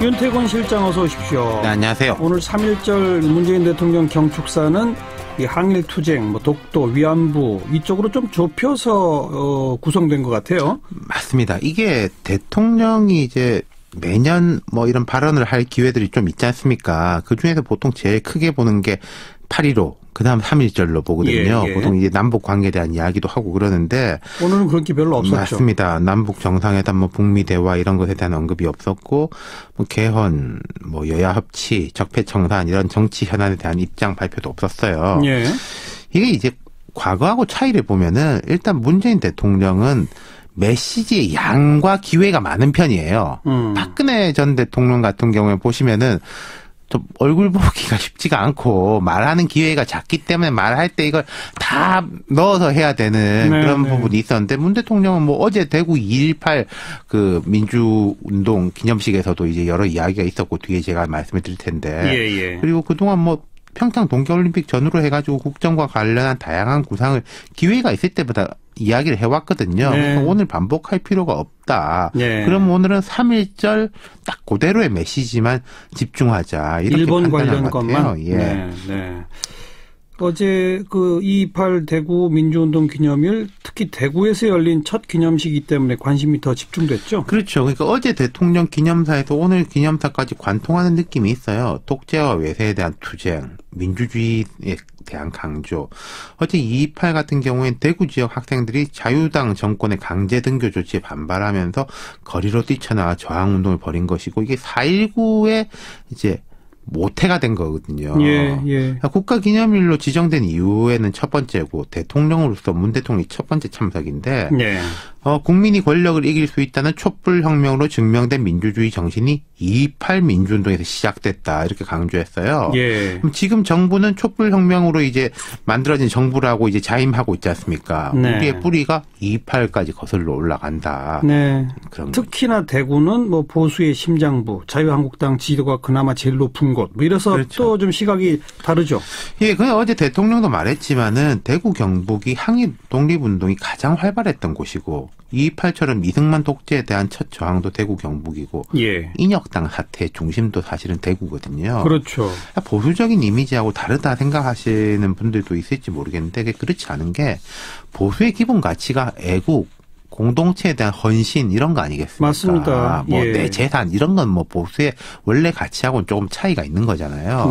윤태곤 실장 어서 오십시오. 네, 안녕하세요. 오늘 3.1절 문재인 대통령 경축사는 이 항일투쟁, 독도, 위안부 이쪽으로 좀 좁혀서 구성된 것 같아요. 맞습니다. 이게 대통령이 이제 매년 이런 발언을 할 기회들이 좀 있지 않습니까? 그 중에서 보통 제일 크게 보는 게 8.15, 그 다음 3.1절로 보거든요. 예. 보통 이제 남북 관계에 대한 이야기도 하고 그러는데. 오늘은 그런 게 별로 없었죠. 맞습니다. 남북 정상회담, 북미 대화 이런 것에 대한 언급이 없었고, 개헌, 여야 협치, 적폐청산 이런 정치 현안에 대한 입장 발표도 없었어요. 예. 이게 이제 과거하고 차이를 보면은 일단 문재인 대통령은 메시지의 양과 기회가 많은 편이에요. 박근혜 전 대통령 같은 경우에 보시면은 좀 얼굴 보기가 쉽지가 않고 말하는 기회가 작기 때문에 말할 때 이걸 다 넣어서 해야 되는 그런 부분이 있었는데 문 대통령은 어제 대구 2.18 그 민주운동 기념식에서도 이제 여러 이야기가 있었고 뒤에 제가 말씀을 드릴 텐데 그리고 그동안 평창 동계올림픽 전후로 해가지고 국정과 관련한 다양한 구상을 기회가 있을 때마다 이야기를 해왔거든요. 그래서 오늘 반복할 필요가 없다. 그럼 오늘은 3.1절 딱 그대로의 메시지만 집중하자. 이렇게 일본 판단한 관련 것 같아요. 것만. 어제 그 2.28 대구 민주운동 기념일 특히 대구에서 열린 첫 기념식이기 때문에 관심이 더 집중됐죠. 그렇죠. 그러니까 어제 대통령 기념사에서 오늘 기념사까지 관통하는 느낌이 있어요. 독재와 외세에 대한 투쟁, 민주주의에 대한 강조. 어제 2.28 같은 경우엔 대구 지역 학생들이 자유당 정권의 강제 등교 조치에 반발하면서 거리로 뛰쳐나와 저항운동을 벌인 것이고 이게 4.19의 이제 모태가 된 거거든요. 국가기념일로 지정된 이후에는 첫 번째고 대통령으로서 문 대통령이 첫 번째 참석인데 국민이 권력을 이길 수 있다는 촛불혁명으로 증명된 민주주의 정신이 2.28 민주운동에서 시작됐다 이렇게 강조했어요. 그럼 지금 정부는 촛불혁명으로 이제 만들어진 정부라고 이제 자임하고 있지 않습니까? 우리의 뿌리가 2.28까지 거슬러 올라간다. 그런 특히나 거죠. 대구는 보수의 심장부, 자유한국당 지지도가 그나마 제일 높은 곳. 이래서 또 좀 시각이 다르죠. 그 어제 대통령도 말했지만은 대구 경북이 항일 독립운동이 가장 활발했던 곳이고 2.28처럼 이승만 독재에 대한 첫 저항도 대구 경북이고 인혁당 사태의 중심도 사실은 대구거든요. 그렇죠. 보수적인 이미지하고 다르다 생각하시는 분들도 있을지 모르겠는데 그렇지 않은 게 보수의 기본 가치가 애국, 공동체에 대한 헌신 이런 거 아니겠습니까? 맞습니다. 내 재산 이런 건 보수의 원래 가치하고는 조금 차이가 있는 거잖아요.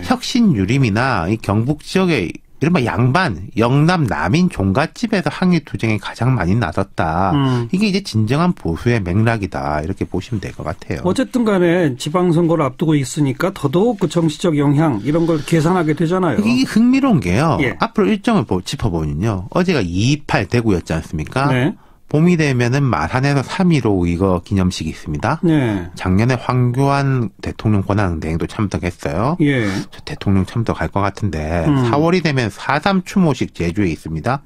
혁신 유림이나 이 경북 지역의 이른바 양반, 영남, 남인 종갓집에서 항일투쟁에 가장 많이 나섰다. 이게 이제 진정한 보수의 맥락이다. 이렇게 보시면 될 것 같아요. 어쨌든 간에 지방선거를 앞두고 있으니까 더더욱 그 정치적 영향 이런 걸 계산하게 되잖아요. 이게 흥미로운 게요. 앞으로 일정을 짚어보면요. 어제가 2.28 대구였지 않습니까? 봄이 되면은 마산에서 3.15 이거 기념식이 있습니다. 작년에 황교안 대통령 권한대행도 참석했어요. 저 대통령 참석할 것 같은데 4월이 되면 4.3 추모식 제주에 있습니다.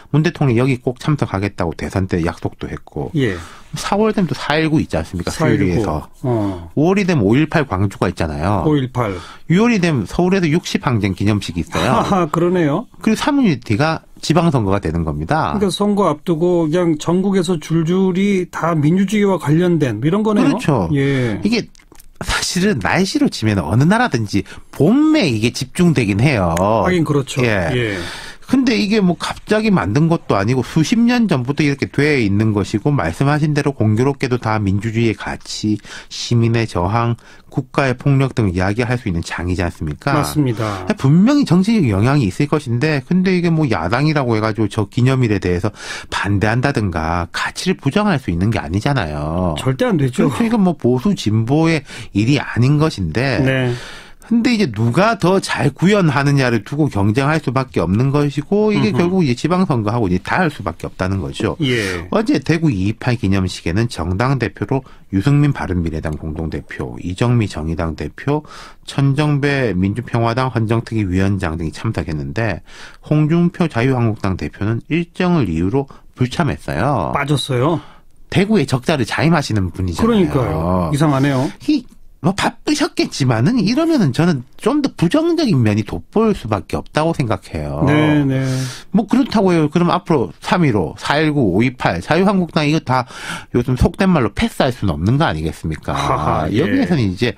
문 대통령이 여기 꼭 참석하겠다고 대선 때 약속도 했고 4월 되면 또 4.19 있지 않습니까? 수요일에서. 5월이 되면 5.18 광주가 있잖아요. 5.18. 6월이 되면 서울에서 60항쟁 기념식이 있어요. 그러네요. 그리고 3일 뒤가 지방선거가 되는 겁니다. 그러니까 선거 앞두고 그냥 전국에서 줄줄이 다 민주주의와 관련된 이런 거네요. 그렇죠. 이게 사실은 날씨로 치면 어느 나라든지 봄에 이게 집중되긴 해요. 하긴 그렇죠. 근데 이게 갑자기 만든 것도 아니고 수십 년 전부터 이렇게 돼 있는 것이고 말씀하신 대로 공교롭게도 다 민주주의의 가치, 시민의 저항, 국가의 폭력 등을 이야기할 수 있는 장이지 않습니까? 맞습니다. 분명히 정치적 영향이 있을 것인데 근데 이게 야당이라고 해가지고 저 기념일에 대해서 반대한다든가 가치를 부정할 수 있는 게 아니잖아요. 절대 안 되죠. 그렇죠. 이건 보수 진보의 일이 아닌 것인데 근데 이제 누가 더 잘 구현하느냐를 두고 경쟁할 수밖에 없는 것이고 이게 결국 이제 지방선거하고 이제 다 할 수밖에 없다는 거죠. 어제 대구 2.28 기념식에는 정당 대표로 유승민 바른미래당 공동대표, 이정미 정의당 대표, 천정배 민주평화당 헌정특위 위원장 등이 참석했는데 홍준표 자유한국당 대표는 일정을 이유로 불참했어요. 빠졌어요. 대구의 적자를 자임하시는 분이잖아요. 그러니까요. 이상하네요. 뭐 바쁘셨겠지만은 이러면은 저는 좀 더 부정적인 면이 돋보일 수밖에 없다고 생각해요. 네네. 뭐 그렇다고요. 그럼 앞으로 3.15, 4.19, 5.28, 자유한국당 이거 다 요즘 속된 말로 패스할 수는 없는 거 아니겠습니까? 하하, 예. 여기에서는 이제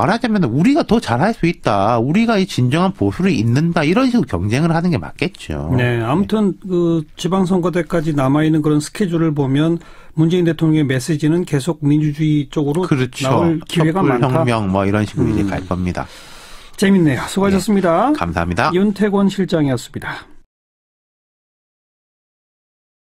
말하자면 우리가 더 잘할 수 있다. 우리가 이 진정한 보수를 잇는다. 이런 식으로 경쟁을 하는 게 맞겠죠. 네. 아무튼 그 지방선거 때까지 남아있는 그런 스케줄을 보면 문재인 대통령의 메시지는 계속 민주주의 쪽으로 그렇죠. 나올 기회가 많다. 혁명 뭐 이런 식으로 이제 갈 겁니다. 재밌네요. 수고하셨습니다. 네, 감사합니다. 윤태권 실장이었습니다.